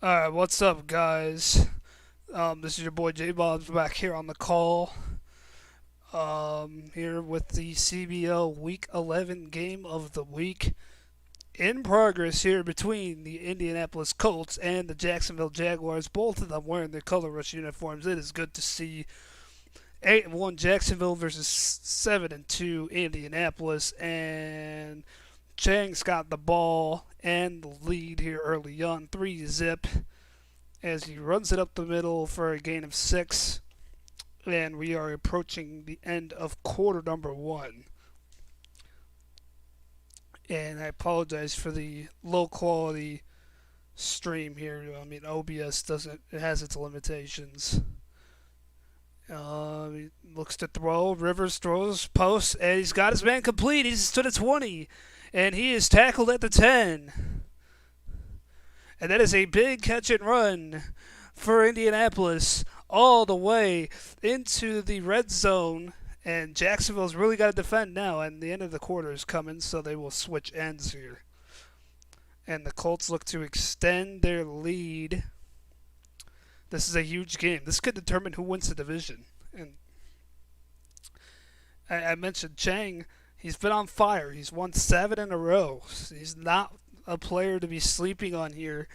Alright, what's up, guys? This is your boy J Bob's back here on the call. Here with the CBL Week 11 game of the week in progress here between the Indianapolis Colts and the Jacksonville Jaguars. Both of them wearing their color rush uniforms. It is good to see 8-1 Jacksonville versus 7-2 Indianapolis, and Chang's got the ball and the lead here early on, 3-zip, as he runs it up the middle for a gain of 6, and we are approaching the end of quarter number 1. And I apologize for the low quality stream here. I mean, OBS doesn't, it has its limitations. He looks to throw. Rivers throws, posts, and he's got his man complete. He's to the 20, and he is tackled at the 10. And that is a big catch and run for Indianapolis all the way into the red zone. And Jacksonville's really got to defend now, and the end of the quarter is coming, so they will switch ends here. And the Colts look to extend their lead. This is a huge game. This could determine who wins the division. And I mentioned Chang. He's been on fire. He's won 7 in a row. He's not a player to be sleeping on here.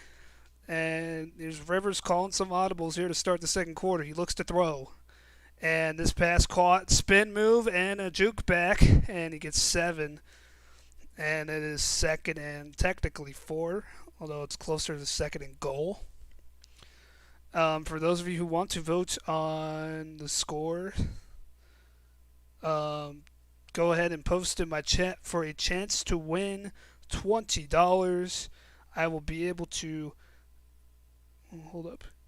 And there's Rivers calling some audibles here to start the second quarter. He looks to throw. And this pass caught, spin move, and a juke back. And he gets 7. And it is second and technically 4, although it's closer to second and goal. For those of you who want to vote on the score, go ahead and post in my chat for a chance to win $20. I will be able to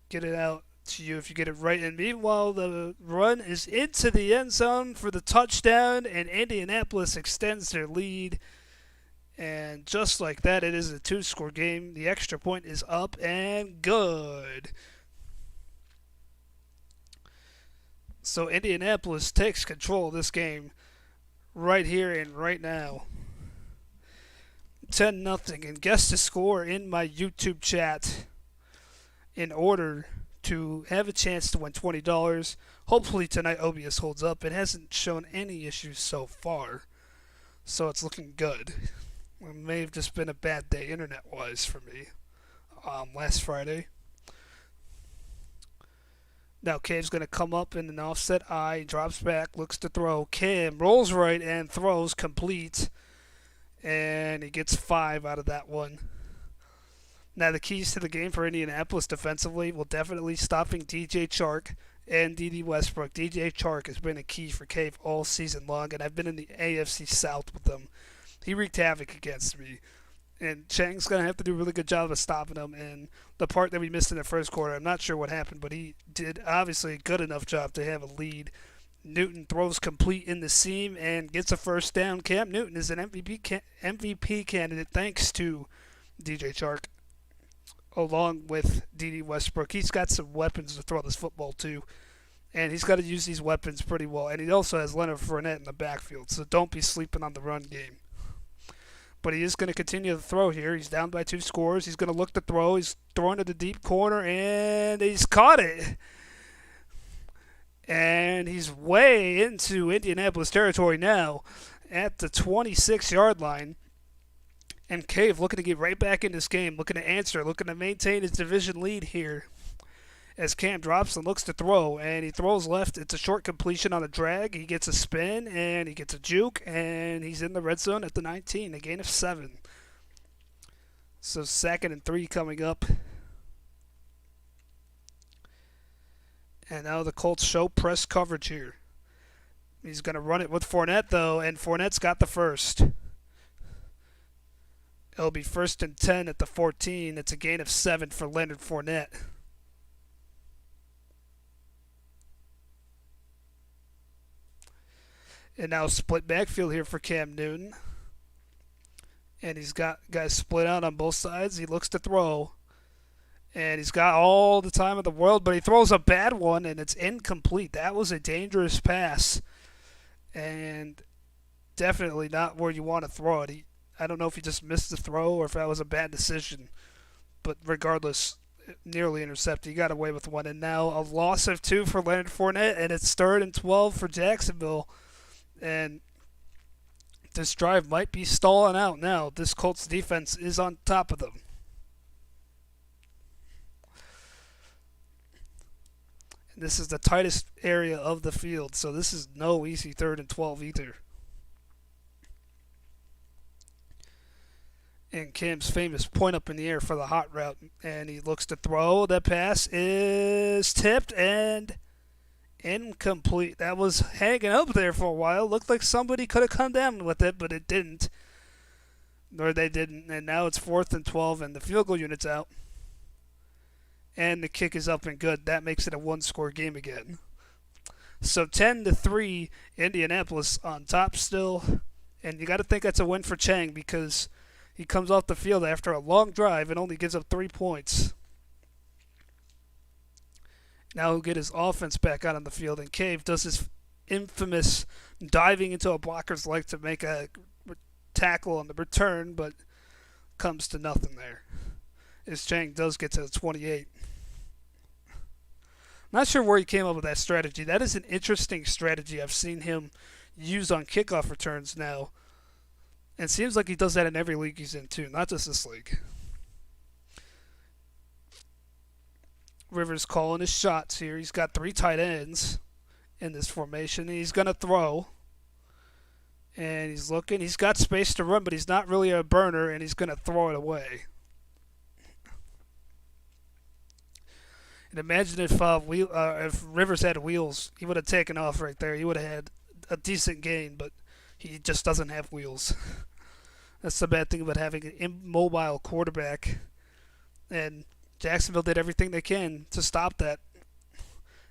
get it out to you if you get it right. And meanwhile, the run is into the end zone for the touchdown, and Indianapolis extends their lead. And just like that, it is a 2-score game. The extra point is up and good. So Indianapolis takes control of this game right here and right now. 10-0. And guess the score in my YouTube chat in order to have a chance to win $20. Hopefully tonight OBS holds up. It hasn't shown any issues so far, so it's looking good. It may have just been a bad day internet-wise for me last Friday. Now Cave's going to come up in an offset I, drops back, looks to throw. Cam rolls right and throws complete, and he gets 5 out of that one. Now the keys to the game for Indianapolis defensively will definitely stopping DJ Chark and D.D. Westbrook. DJ Chark has been a key for Cave all season long, and I've been in the AFC South with them. He wreaked havoc against me. And Chang's going to have to do a really good job of stopping him. And the part that we missed in the first quarter, I'm not sure what happened, but he did obviously a good enough job to have a lead. Newton throws complete in the seam and gets a first down. Cam Newton is an MVP candidate thanks to DJ Chark, along with D.D. Westbrook. He's got some weapons to throw this football to, and he's got to use these weapons pretty well. And he also has Leonard Fournette in the backfield, so don't be sleeping on the run game. But he is going to continue to throw here. He's down by 2 scores. He's going to look to throw. He's throwing to the deep corner, and he's caught it. And he's way into Indianapolis territory now at the 26-yard line. And Cave looking to get right back in this game, looking to answer, looking to maintain his division lead here. As Cam drops and looks to throw, and he throws left. It's a short completion on a drag. He gets a spin, and he gets a juke, and he's in the red zone at the 19, a gain of 7. So 2nd and 3 coming up. And now the Colts show press coverage here. He's going to run it with Fournette, though, and Fournette's got the first. It'll be 1st and 10 at the 14. It's a gain of 7 for Leonard Fournette. And now split backfield here for Cam Newton. And he's got guys split out on both sides. He looks to throw. And he's got all the time in the world, but he throws a bad one, and it's incomplete. That was a dangerous pass. And definitely not where you want to throw it. I don't know if he just missed the throw or if that was a bad decision. But regardless, nearly intercepted. He got away with one. And now a loss of 2 for Leonard Fournette, and it's 3rd and 12 for Jacksonville. And this drive might be stalling out now. This Colts defense is on top of them. And this is the tightest area of the field, so this is no easy 3rd and 12 either. And Cam's famous point up in the air for the hot route, and he looks to throw. That pass is tipped and incomplete. That was hanging up there for a while. Looked like somebody could have come down with it, but it didn't. Or they didn't. And now it's 4th and 12, and the field goal unit's out. And the kick is up and good. That makes it a one-score game again. So 10-3, Indianapolis on top still. And you got to think that's a win for Chang because he comes off the field after a long drive and only gives up 3 points. Now he'll get his offense back out on the field, and Cave does his infamous diving into a blocker's leg to make a tackle on the return, but comes to nothing there. As Chang does get to the 28. Not sure where he came up with that strategy. That is an interesting strategy I've seen him use on kickoff returns now. And it seems like he does that in every league he's in too, not just this league. Rivers calling his shots here. He's got 3 tight ends in this formation. He's going to throw. And he's looking. He's got space to run, but he's not really a burner, and he's going to throw it away. And imagine if Rivers had wheels, he would have taken off right there. He would have had a decent gain, but he just doesn't have wheels. That's the bad thing about having an immobile quarterback. And Jacksonville did everything they can to stop that,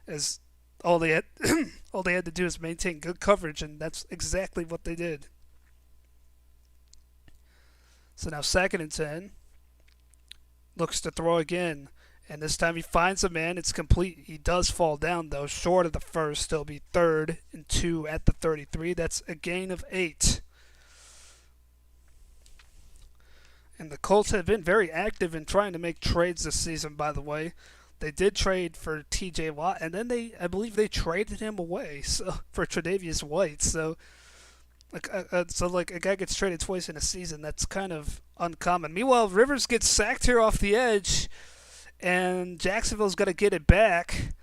as all they had to do is maintain good coverage, and that's exactly what they did. So now 2nd and 10. Looks to throw again, and this time he finds a man. It's complete. He does fall down, though, short of the first. He'll be 3rd and 2 at the 33. That's a gain of 8. And the Colts have been very active in trying to make trades this season, by the way. They did trade for T.J. Watt, and then I believe they traded him away for Tre'Davious White. So a guy gets traded twice in a season. That's kind of uncommon. Meanwhile, Rivers gets sacked here off the edge, and Jacksonville's got to get it back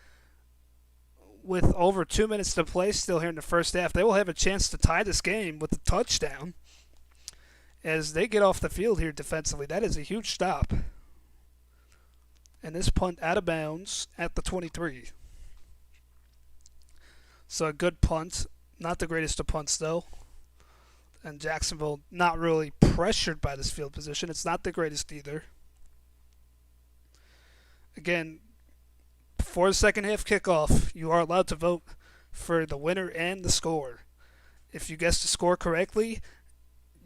with over 2 minutes to play still here in the first half. They will have a chance to tie this game with a touchdown as they get off the field here defensively. That is a huge stop. And this punt out of bounds at the 23. So a good punt. Not the greatest of punts, though. And Jacksonville not really pressured by this field position. It's not the greatest either. Again, before the second half kickoff, you are allowed to vote for the winner and the score. If you guess the score correctly,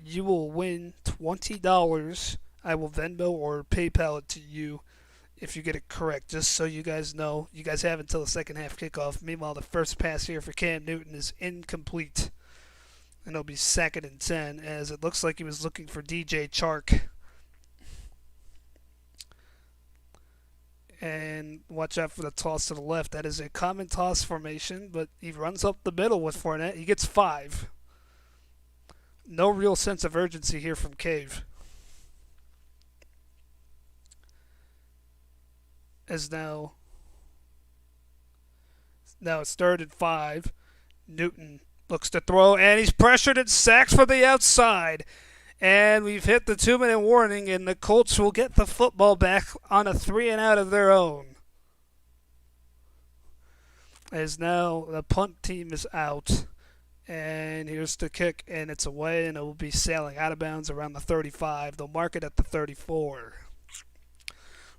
you will win $20. I will Venmo or PayPal it to you if you get it correct, just so you guys know. You guys have until the second half kickoff. Meanwhile, the first pass here for Cam Newton is incomplete. And it'll be 2nd and 10, as it looks like he was looking for DJ Chark. And watch out for the toss to the left. That is a common toss formation, but he runs up the middle with Fournette. He gets 5. No real sense of urgency here from Cave. As now it's 3rd and 5. Newton looks to throw, and he's pressured and sacked from the outside. And we've hit the 2-minute warning, and the Colts will get the football back on a 3-and-out of their own. As now the punt team is out. And here's the kick, and it's away, and it will be sailing out of bounds around the 35. They'll mark it at the 34.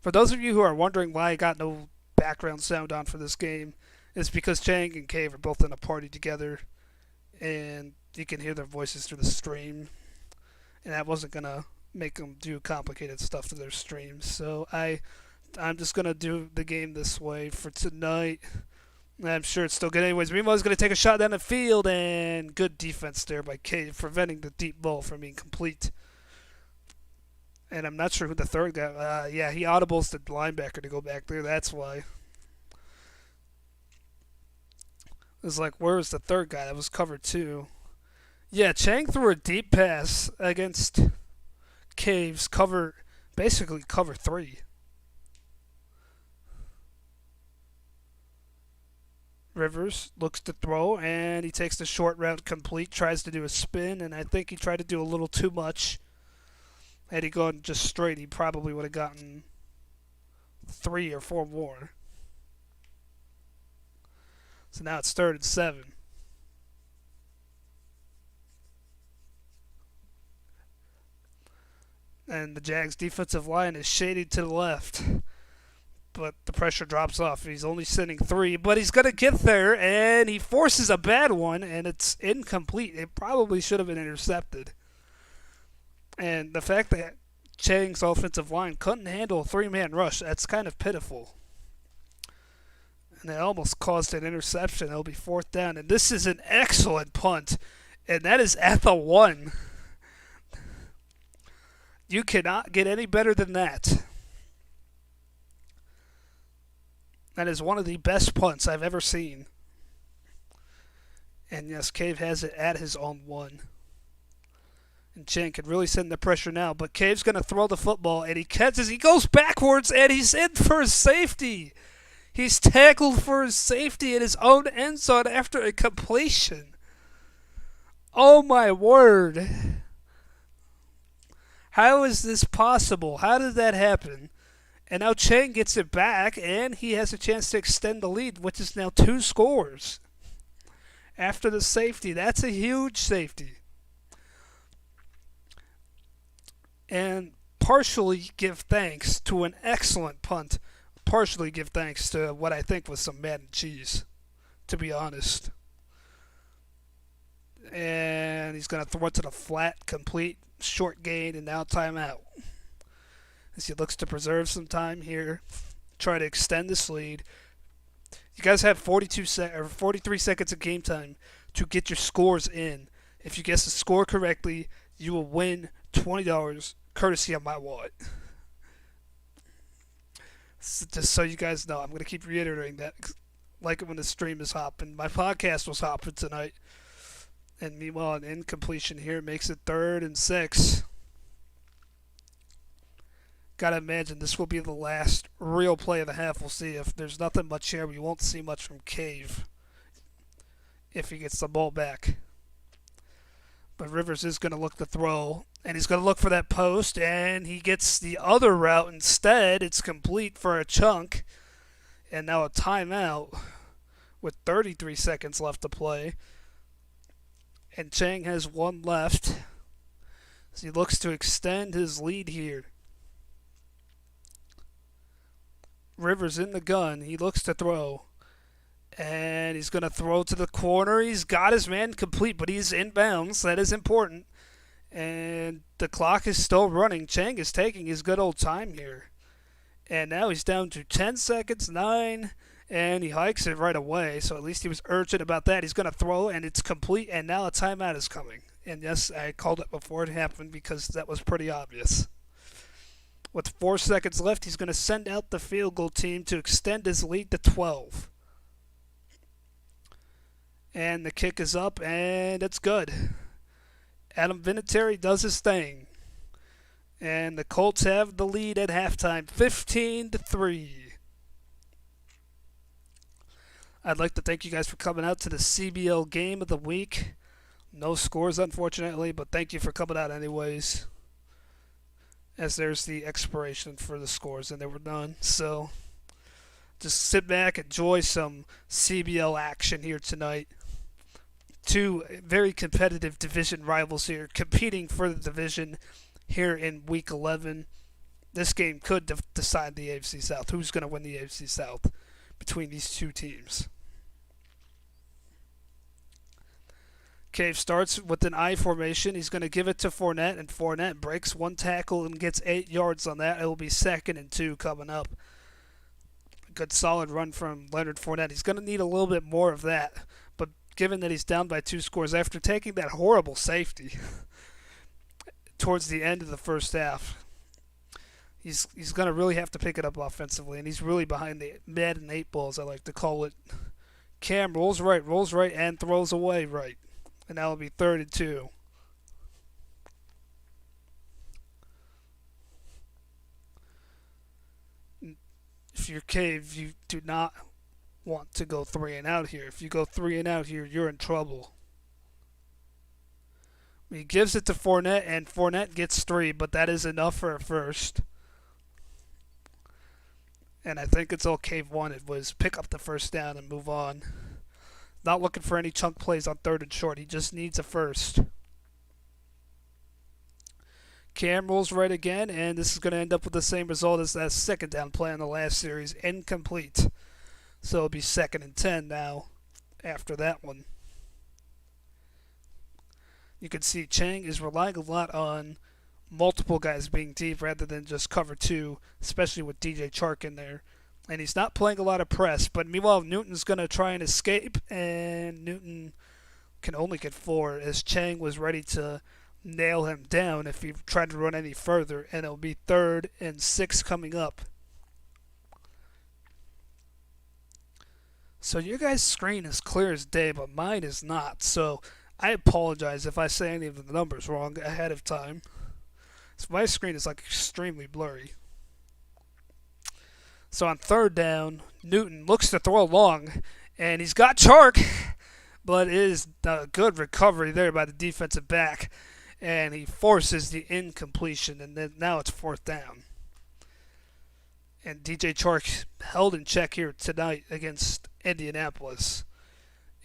For those of you who are wondering why I got no background sound on for this game, it's because Chang and Cave are both in a party together, and you can hear their voices through the stream. And that wasn't going to make them do complicated stuff to their streams. So I'm just going to do the game this way for tonight. I'm sure it's still good anyways. Meanwhile, he's going to take a shot down the field, and good defense there by Cave, preventing the deep ball from being complete. And I'm not sure who the third guy. Yeah, he audibles the linebacker to go back there. That's why. It's like, where was the third guy? That was cover two. Yeah, Chang threw a deep pass against Caves, basically cover three. Rivers looks to throw, and he takes the short route complete, tries to do a spin, and I think he tried to do a little too much. Had he gone just straight, he probably would have gotten 3 or 4 more. So now it's 3rd and 7. And the Jags' defensive line is shaded to the left. But the pressure drops off. He's only sending 3, but he's going to get there, and he forces a bad one, and it's incomplete. It probably should have been intercepted. And the fact that Chang's offensive line couldn't handle a 3-man rush, that's kind of pitiful. And it almost caused an interception. It'll be 4th down, and this is an excellent punt, and that is at the 1. You cannot get any better than that. That is one of the best punts I've ever seen. And yes, Cave has it at his own 1. And Chang can really send the pressure now, but Cave's going to throw the football, and he catches, he goes backwards, and he's in for his safety. He's tackled for his safety in his own end zone after a completion. Oh my word. How is this possible? How did that happen? And now Chang gets it back, and he has a chance to extend the lead, which is now 2 scores. After the safety. That's a huge safety. And partially give thanks to an excellent punt. Partially give thanks to what I think was some mac and cheese, to be honest. And he's going to throw it to the flat, complete, short gain, and now timeout. As he looks to preserve some time here, try to extend this lead. You guys have 43 seconds of game time to get your scores in. If you guess the score correctly, you will win $20 courtesy of my wallet. So just so you guys know, I'm going to keep reiterating that. Like it when the stream is hopping. My podcast was hopping tonight. And meanwhile, an incompletion here makes it 3rd and 6. Gotta imagine this will be the last real play of the half. We'll see. If there's nothing much here, we won't see much from Cave if he gets the ball back. But Rivers is going to look to throw, and he's going to look for that post, and he gets the other route instead. It's complete for a chunk, and now a timeout with 33 seconds left to play. And Chang has 1 left as he looks to extend his lead here. Rivers in the gun. He looks to throw. And he's going to throw to the corner. He's got his man complete, but he's inbounds. That is important. And the clock is still running. Chang is taking his good old time here. And now he's down to 10 seconds, 9, and he hikes it right away. So at least he was urgent about that. He's going to throw, and it's complete, and now a timeout is coming. And yes, I called it before it happened because that was pretty obvious. With 4 seconds left, he's going to send out the field goal team to extend his lead to 12. And the kick is up, and it's good. Adam Vinatieri does his thing. And the Colts have the lead at halftime, 15-3. I'd like to thank you guys for coming out to the CBL game of the week. No scores, unfortunately, but thank you for coming out anyways. As there's the expiration for the scores, and there were none. So just sit back, enjoy some CBL action here tonight. 2 very competitive division rivals here, competing for the division here in Week 11. This game could decide the AFC South. Who's going to win the AFC South between these 2 teams? Cave starts with an I formation. He's going to give it to Fournette, and Fournette breaks 1 tackle and gets 8 yards on that. It will be 2nd and 2 coming up. Good solid run from Leonard Fournette. He's going to need a little bit more of that, but given that he's down by 2 scores after taking that horrible safety towards the end of the first half, He's going to really have to pick it up offensively, and he's really behind the Madden 8 balls, I like to call it. Cam rolls right, and throws away right. And that will be 3rd and 2. If you're Cave, you do not want to go 3 and out here. If you go 3 and out here, you're in trouble. He gives it to Fournette, and Fournette gets 3, but that is enough for a first. And I think it's all Cave wanted was pick up the first down and move on. Not looking for any chunk plays on 3rd and short. He just needs a first. Cam rolls right again, and this is going to end up with the same result as that 2nd down play on the last series. Incomplete. So it'll be 2nd and 10 now after that one. You can see Chang is relying a lot on multiple guys being deep rather than just cover 2, especially with DJ Chark in there. And he's not playing a lot of press, but meanwhile Newton's going to try and escape, and Newton can only get 4 as Chang was ready to nail him down if he tried to run any further, and it'll be 3rd and 6 coming up. So your guys' screen is clear as day, but mine is not, so I apologize if I say any of the numbers wrong ahead of time. So my screen is like extremely blurry. So on 3rd down, Newton looks to throw long, and he's got Chark, but it is a good recovery there by the defensive back, and he forces the incompletion, and then now it's 4th down. And DJ Chark held in check here tonight against Indianapolis.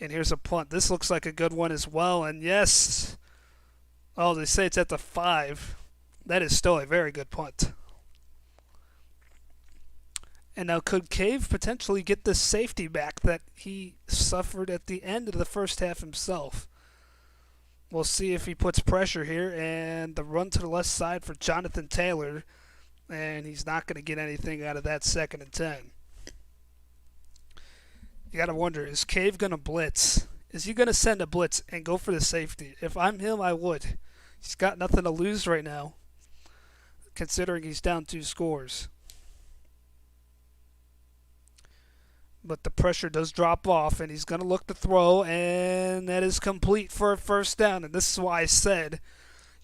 And here's a punt. This looks like a good one as well, and yes, oh, they say it's at the 5. That is still a very good punt. And now could Cave potentially get the safety back that he suffered at the end of the first half himself? We'll see if he puts pressure here, and the run to the left side for Jonathan Taylor, and he's not going to get anything out of that 2nd and 10. You got to wonder, is Cave going to blitz? Is he going to send a blitz and go for the safety? If I'm him, I would. He's got nothing to lose right now, considering he's down 2 scores. But the pressure does drop off, and he's going to look to throw, and that is complete for a 1st down. And this is why I said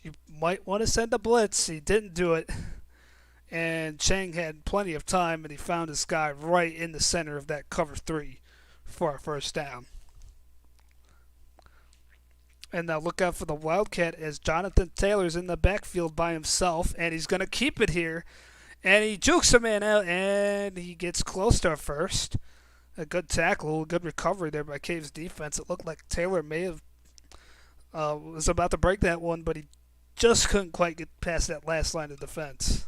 you might want to send a blitz. He didn't do it, and Chang had plenty of time, and he found this guy right in the center of that cover 3 for a 1st down. And now look out for the Wildcat as Jonathan Taylor's in the backfield by himself, and he's going to keep it here. And he jukes a man out, and he gets close to a first. A good tackle, a good recovery there by Cave's defense. It looked like Taylor may have was about to break that one, but he just couldn't quite get past that last line of defense.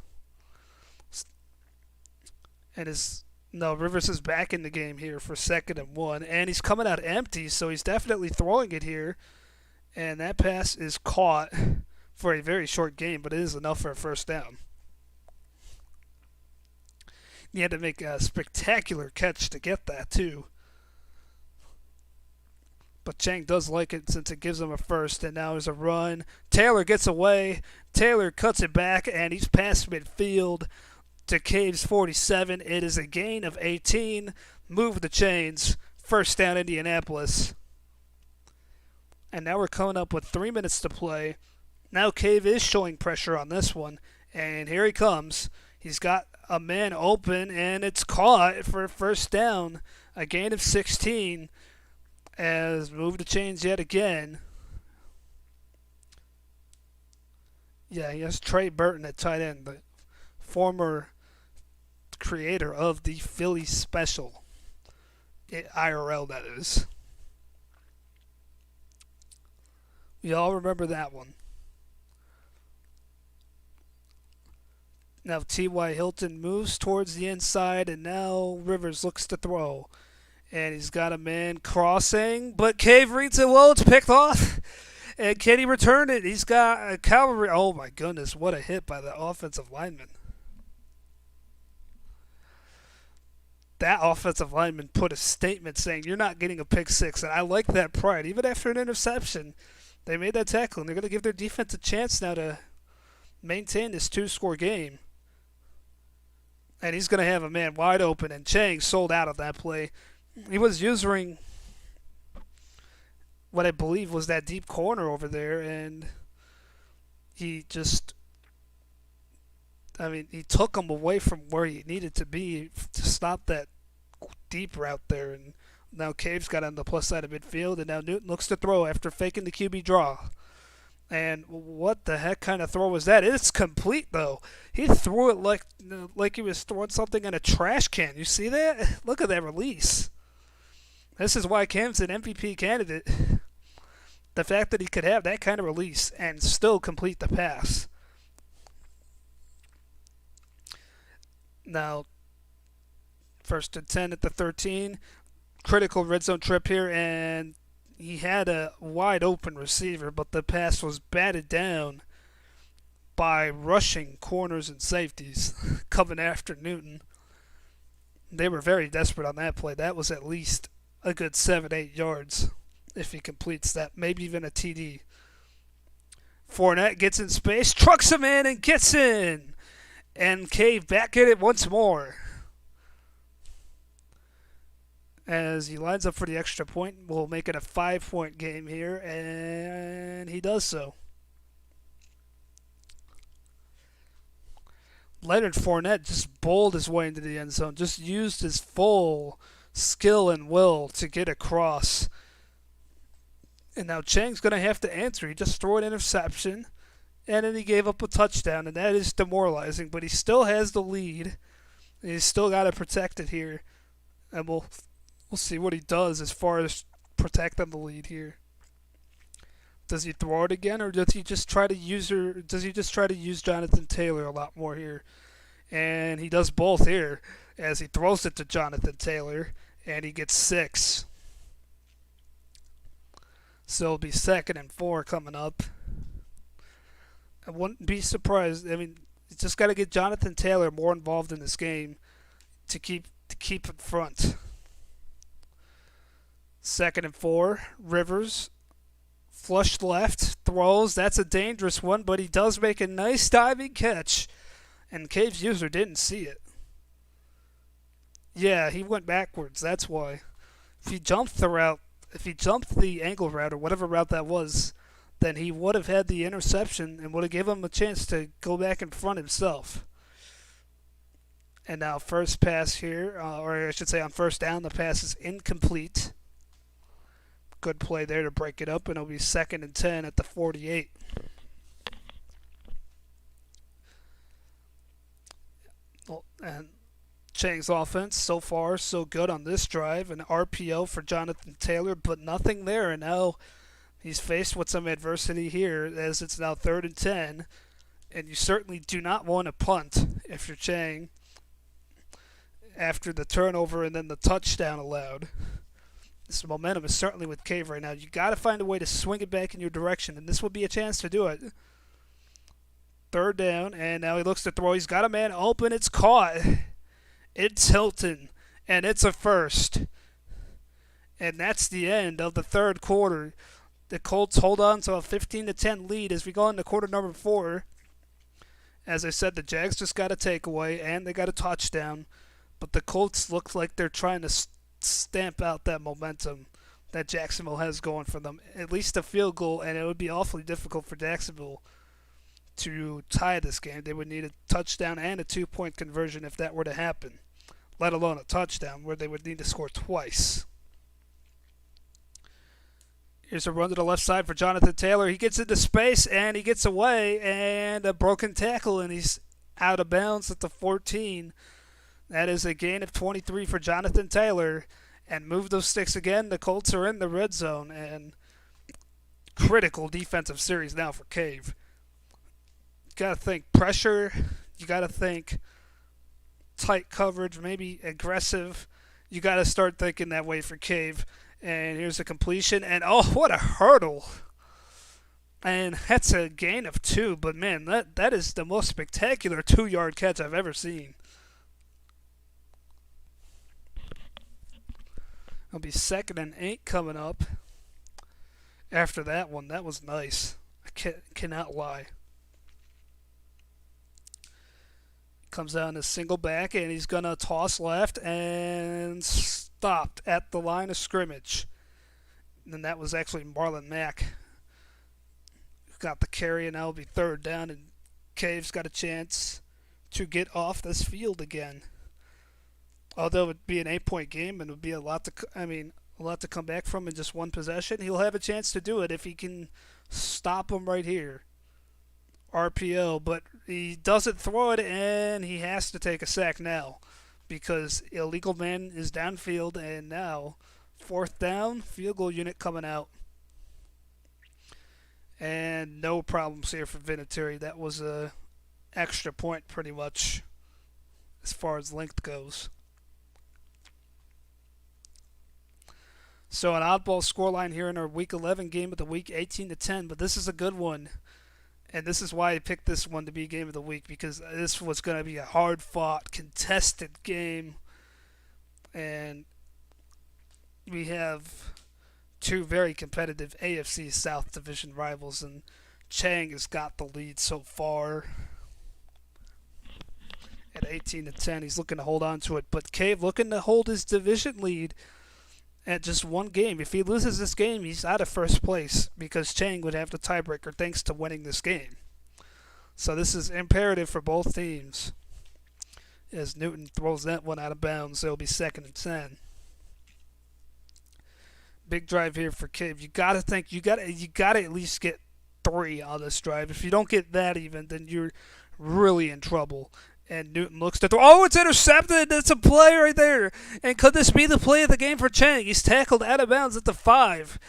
And Rivers is back in the game here for 2nd and 1, and he's coming out empty, so he's definitely throwing it here. And that pass is caught for a very short gain, but it is enough for a 1st down. He had to make a spectacular catch to get that, too. But Chang does like it since it gives him a first, and now there's a run. Taylor gets away. Taylor cuts it back, and he's past midfield to Caves 47. It is a gain of 18. Move the chains. 1st down, Indianapolis. And now we're coming up with 3 minutes to play. Now Cave is showing pressure on this one, and here he comes. He's got a man open, and it's caught for a 1st down. A gain of 16 as move the chains yet again. Yeah, he has Trey Burton at tight end, the former creator of the Philly Special. IRL, that is. We all remember that one. Now T.Y. Hilton moves towards the inside, and now Rivers looks to throw. And he's got a man crossing, but Cave reads it well. It's picked off. And can he return it? He's got a cavalry. Oh, my goodness. What a hit by the offensive lineman. That offensive lineman put a statement saying, you're not getting a pick 6. And I like that pride. Even after an interception, they made that tackle. And they're going to give their defense a chance now to maintain this 2-score game. and he's going to have a man wide open, and Chang sold out of that play. He was using what I believe was that deep corner over there, and he just, I mean, he took him away from where he needed to be to stop that deep route there. And now Cave's got on the plus side of midfield, and now Newton looks to throw after faking the QB draw. And what the heck kind of throw was that? It's complete though. He threw it like he was throwing something in a trash can. You see that? Look at that release. This is why Cam's an MVP candidate. The fact that he could have that kind of release and still complete the pass. Now, 1st and 10 at the 13. Critical red zone trip here, and he had a wide open receiver, but the pass was batted down by rushing corners and safeties coming after Newton. They were very desperate on that play. That was at least a good 7-8 yards if he completes that, maybe even a TD. Fournette gets in space, trucks him in, and gets in. And Cave back at it once more. As he lines up for the extra point, we'll make it a 5-point game here, and he does so. Leonard Fournette just bowled his way into the end zone, just used his full skill and will to get across. And now Chang's going to have to answer. He just threw an interception, and then he gave up a touchdown, and that is demoralizing. But he still has the lead. He's still got to protect it here, and we'll see what he does as far as protecting the lead here. Does he throw it again, or does he just try to use Jonathan Taylor a lot more here? And he does both here, as he throws it to Jonathan Taylor, and he gets 6. So it'll be 2nd and 4 coming up. I wouldn't be surprised. I mean, you just got to get Jonathan Taylor more involved in this game to keep in front. 2nd and 4. Rivers flushed left, throws. That's a dangerous one, but he does make a nice diving catch, and Cave's user didn't see it. Yeah, he went backwards. That's why. If he jumped the angle route or whatever route that was, then he would have had the interception and would have given him a chance to go back in front himself. And now first pass here, or I should say on first down, the pass is incomplete. Good play there to break it up, and it'll be 2nd and 10 at the 48. Well, and Chang's offense, so far, so good on this drive. An RPO for Jonathan Taylor, but nothing there. And now he's faced with some adversity here, as it's now 3rd and 10. And you certainly do not want to punt if you're Chang after the turnover and then the touchdown allowed. This momentum is certainly with Cave right now. You got to find a way to swing it back in your direction, and this would be a chance to do it. 3rd down, and now he looks to throw. He's got a man open. It's caught. It's Hilton, and it's a first. And that's the end of the 3rd quarter. The Colts hold on to a 15-10 lead as we go into quarter number 4. As I said, the Jags just got a takeaway, and they got a touchdown. But the Colts look like they're trying to stamp out that momentum that Jacksonville has going for them. At least a field goal, and it would be awfully difficult for Jacksonville to tie this game. They would need a touchdown and a 2-point conversion if that were to happen, let alone a touchdown where they would need to score twice. Here's a run to the left side for Jonathan Taylor. He gets into space, and he gets away, and a broken tackle, and he's out of bounds at the 14. That is a gain of 23 for Jonathan Taylor. And move those sticks again. The Colts are in the red zone. And critical defensive series now for Cave. You got to think pressure. You got to think tight coverage, maybe aggressive. You got to start thinking that way for Cave. And here's a completion. And, oh, what a hurdle. And that's a gain of 2. But, man, that is the most spectacular 2-yard catch I've ever seen. It'll be 2nd and 8 coming up after that one. That was nice. I cannot lie. Comes out in a single back, and he's going to toss left and stopped at the line of scrimmage. And that was actually Marlon Mack who got the carry, and now it'll be third down, and Cave's got a chance to get off this field again. Although it would be an 8-point game and it would be a lot to come back from in just one possession, he'll have a chance to do it if he can stop him right here. RPO, but he doesn't throw it, and he has to take a sack now because illegal man is downfield, and now fourth down, field goal unit coming out. And no problems here for Vinatieri. That was a extra point pretty much as far as length goes. So an oddball scoreline here in our Week 11 game of the week, 18-10, but this is a good one. And this is why I picked this one to be game of the week, because this was going to be a hard-fought, contested game. And we have two very competitive AFC South Division rivals, and Chang has got the lead so far at 18-10. He's looking to hold on to it, but Cave looking to hold his division lead at just one game. If he loses this game, he's out of first place because Chang would have the tiebreaker thanks to winning this game. So this is imperative for both teams. As Newton throws that one out of bounds, it'll be 2nd and 10. Big drive here for Cave. You gotta at least get 3 on this drive. If you don't get that even, then you're really in trouble. And Newton looks to throw. Oh, it's intercepted. That's a play right there. And could this be the play of the game for Chang? He's tackled out of bounds at the 5.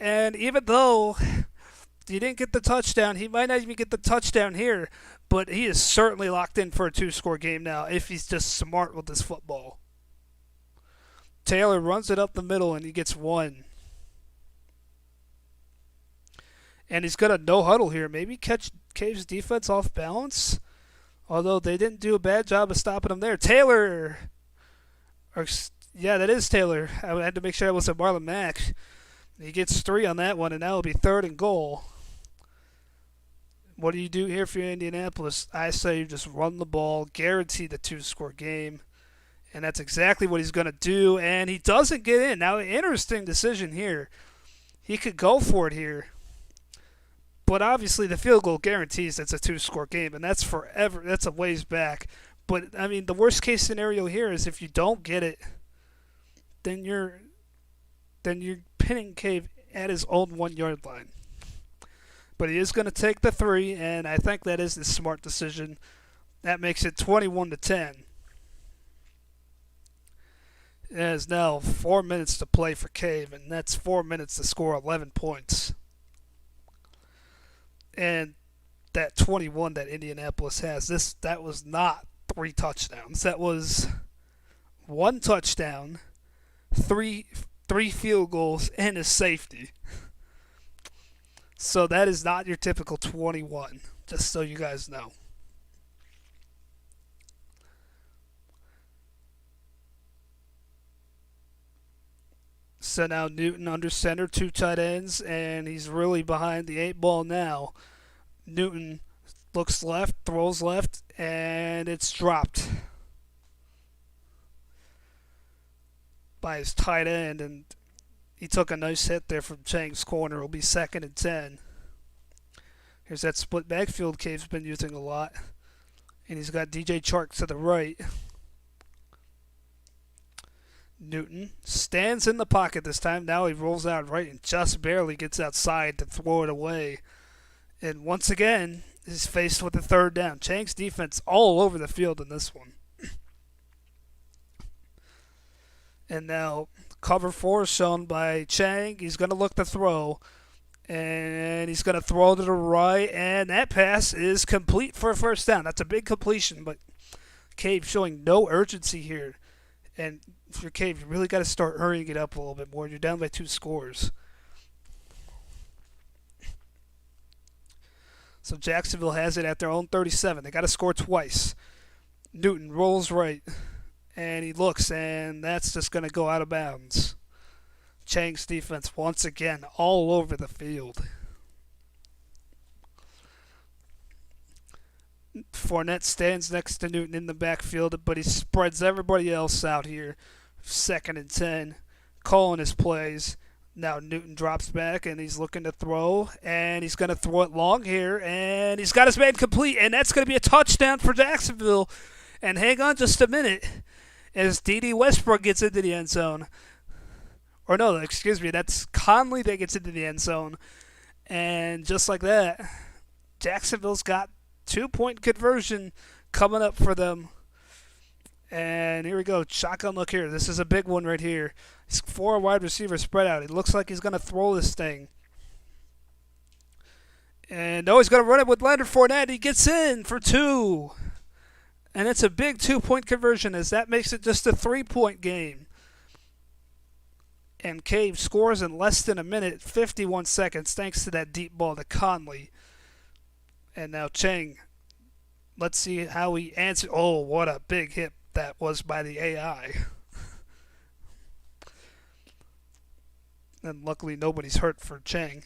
And even though he didn't get the touchdown, he might not even get the touchdown here. But he is certainly locked in for a 2-score game now if he's just smart with his football. Taylor runs it up the middle, and he gets 1. And he's got a no-huddle here. Maybe catch Cave's defense off balance. Although they didn't do a bad job of stopping him there. Taylor! Yeah, that is Taylor. I had to make sure it wasn't Marlon Mack. He gets 3 on that one, and now it'll be 3rd and goal. What do you do here for Indianapolis? I say you just run the ball, guarantee the 2-score game. And that's exactly what he's going to do. And he doesn't get in. Now, interesting decision here. He could go for it here. But obviously the field goal guarantees it's a 2-score game, and that's forever. That's a ways back. But, I mean, the worst-case scenario here is if you don't get it, then you're pinning Cave at his own 1-yard line. But he is going to take the 3, and I think that is the smart decision. That makes it 21-10. There's now 4 minutes to play for Cave, and that's 4 minutes to score 11 points. And that 21 that Indianapolis has, that was not 3 touchdowns. That was 1 touchdown, three field goals, and a safety. So that is not your typical 21, just so you guys know. So now Newton under center, 2 tight ends, and he's really behind the 8 ball now. Newton looks left, throws left, and it's dropped by his tight end, and he took a nice hit there from Chang's corner. It'll be 2nd and 10. Here's that split backfield Cave's been using a lot, and he's got DJ Chark to the right. Newton stands in the pocket this time. Now he rolls out right and just barely gets outside to throw it away. And once again, is faced with a 3rd down. Chang's defense all over the field in this one. And now cover 4 shown by Chang. He's going to look to throw. And he's going to throw to the right. And that pass is complete for a 1st down. That's a big completion, but Cave showing no urgency here. And if you're Cave, you really got to start hurrying it up a little bit more. You're down by 2 scores. So Jacksonville has it at their own 37. They got to score twice. Newton rolls right, and he looks, and that's just going to go out of bounds. Chang's defense once again all over the field. Fournette stands next to Newton in the backfield, but he spreads everybody else out here. 2nd and 10, calling his plays. Now Newton drops back and he's looking to throw, and he's going to throw it long here, and he's got his man complete, and that's going to be a touchdown for Jacksonville. And hang on just a minute as D.D. Westbrook gets into the end zone. Or no, excuse me, that's Conley that gets into the end zone. And just like that, Jacksonville's got 2-point conversion coming up for them. And here we go. Shotgun look here. This is a big one right here. He's 4 wide receivers spread out. It looks like he's going to throw this thing. And no, he's going to run it with Leonard Fournette. He gets in for 2. And it's a big 2-point conversion as that makes it just a 3-point game. And Cave scores in less than a minute, 51 seconds, thanks to that deep ball to Conley. And now Chang. Let's see how he answers. Oh, what a big hit that was by the AI. And luckily nobody's hurt for Chang.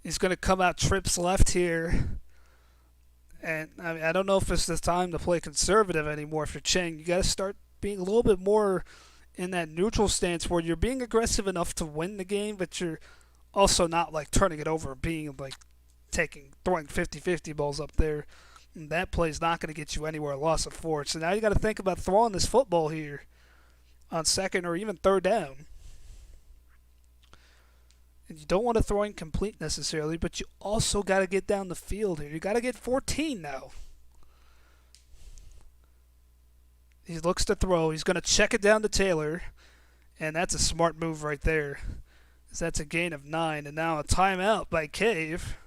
He's going to come out trips left here. And I mean, I don't know if it's the time to play conservative anymore for Chang. You got to start being a little bit more in that neutral stance where you're being aggressive enough to win the game, but you're also not like turning it over, being like throwing 50-50 balls up there. And that play's not going to get you anywhere. Loss of 4. So now you got to think about throwing this football here on 2nd or even 3rd down. And you don't want to throw incomplete necessarily, but you also got to get down the field here. You got to get 14 now. He looks to throw. He's going to check it down to Taylor. And that's a smart move right there. That's a gain of 9. And now a timeout by Cave,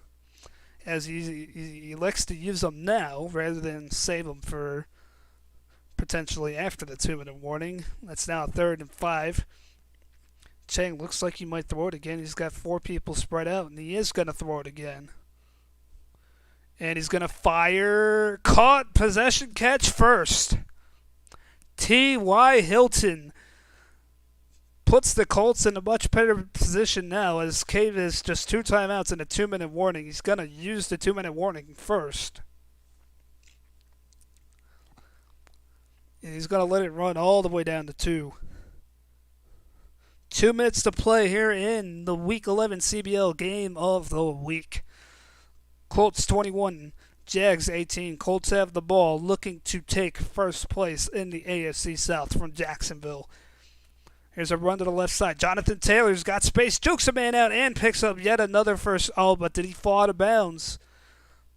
as he elects to use them now rather than save them for potentially after the 2-minute warning. That's now 3rd and 5. Chang looks like he might throw it again. He's got 4 people spread out, and he is going to throw it again. And he's going to fire. Caught. Possession catch first. T.Y. Hilton puts the Colts in a much better position now as Cave is just 2 timeouts and a 2-minute warning. He's going to use the 2-minute warning first. And he's going to let it run all the way down to 2. 2 minutes to play here in the Week 11 CBL game of the week. Colts 21, Jags 18. Colts have the ball, looking to take first place in the AFC South from Jacksonville. Here's a run to the left side. Jonathan Taylor's got space, jukes a man out, and picks up yet another first. Oh, but did he fall out of bounds?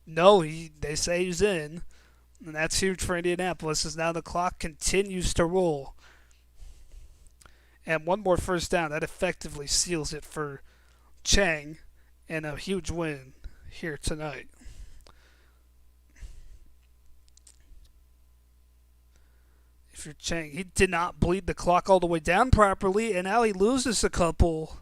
No, they say he's in. And that's huge for Indianapolis as now the clock continues to roll. And one more first down. That effectively seals it for Chang and a huge win here tonight. If you're Chang, he did not bleed the clock all the way down properly, and now he loses a couple.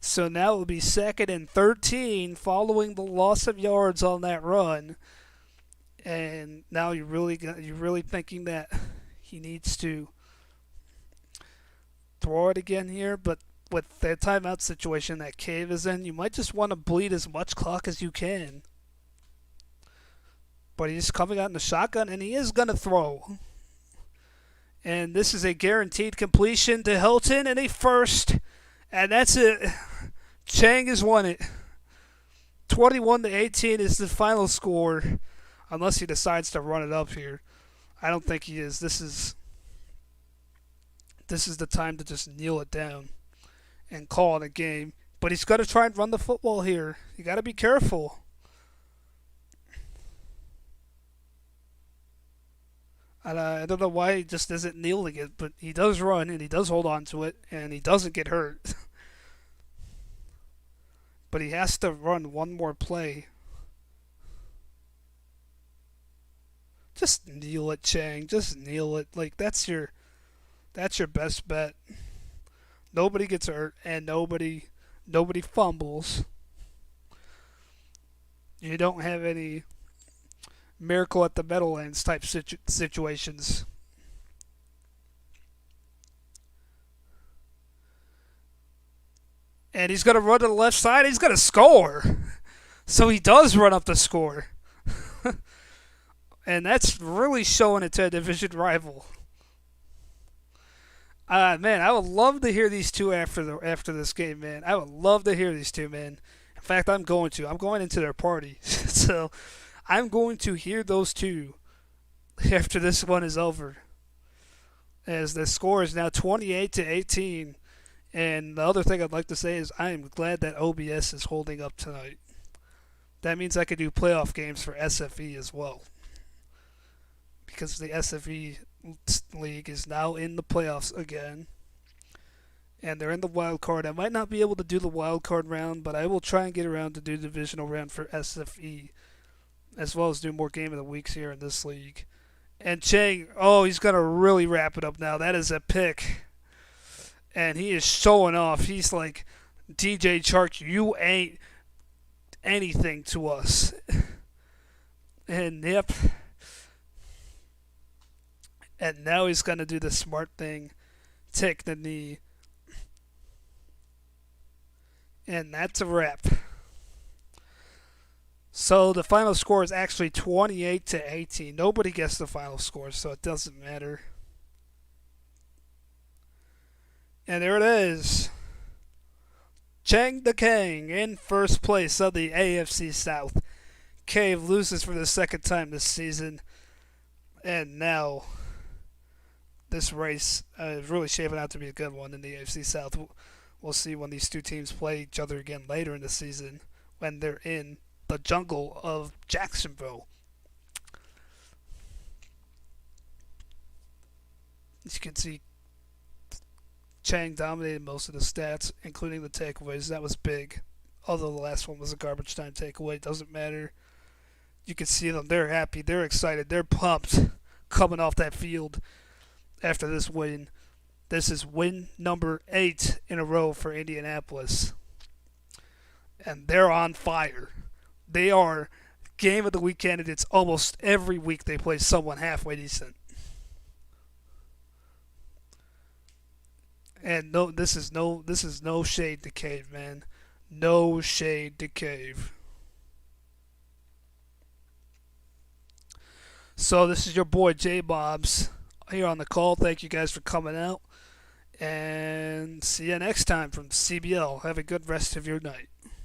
So now it will be 2nd and 13 following the loss of yards on that run. And now you're really thinking that he needs to throw it again here, but with the timeout situation that Cave is in, you might just want to bleed as much clock as you can. But he's coming out in the shotgun, and he is going to throw. And this is a guaranteed completion to Hilton, and a first. And that's it. Chang has won it. 21-18 is the final score, unless he decides to run it up here. I don't think he is. This is the time to just kneel it down and call it a game. But he's got to try and run the football here. You got to be careful. And I don't know why he just isn't kneeling it, but he does run and he does hold on to it and he doesn't get hurt. But he has to run one more play. Just kneel it, Chang. Just kneel it. Like that's your best bet. Nobody gets hurt and nobody fumbles. You don't have any miracle at the Meadowlands type situations. And he's going to run to the left side. He's going to score. So he does run up the score. And that's really showing it to a division rival. Man, I would love to hear these two after this game, man. I would love to hear these two, man. In fact, I'm going to. I'm going into their party, so I'm going to hear those two after this one is over. As the score is now 28-18, and the other thing I'd like to say is I am glad that OBS is holding up tonight. That means I could do playoff games for SFE as well, because the SFE league is now in the playoffs again, and they're in the wild card. I might not be able to do the wild card round, but I will try and get around to do the divisional round for SFE, as well as do more game of the weeks here in this league. And Chang, oh, he's gonna really wrap it up now. That is a pick, and he is showing off. He's like, DJ Chark, you ain't anything to us. And yep. And now he's going to do the smart thing, take the knee. And that's a wrap. So the final score is actually 28-18. Nobody guessed the final score, so it doesn't matter. And there it is. Chang the Kang in first place of the AFC South. Cave loses for the second time this season. And now this race is really shaping out to be a good one in the AFC South. We'll see when these two teams play each other again later in the season when they're in the jungle of Jacksonville. As you can see, Chang dominated most of the stats, including the takeaways. That was big. Although the last one was a garbage time takeaway, it doesn't matter. You can see them. They're happy. They're excited. They're pumped coming off that field after this win. This is win number 8 in a row for Indianapolis. And they're on fire. They are game of the week candidates almost every week they play someone halfway decent. And no, this is no shade to Cave, man. No shade to Cave. So this is your boy J Bobs here on the call. Thank you guys for coming out. And see you next time from CBL. Have a good rest of your night.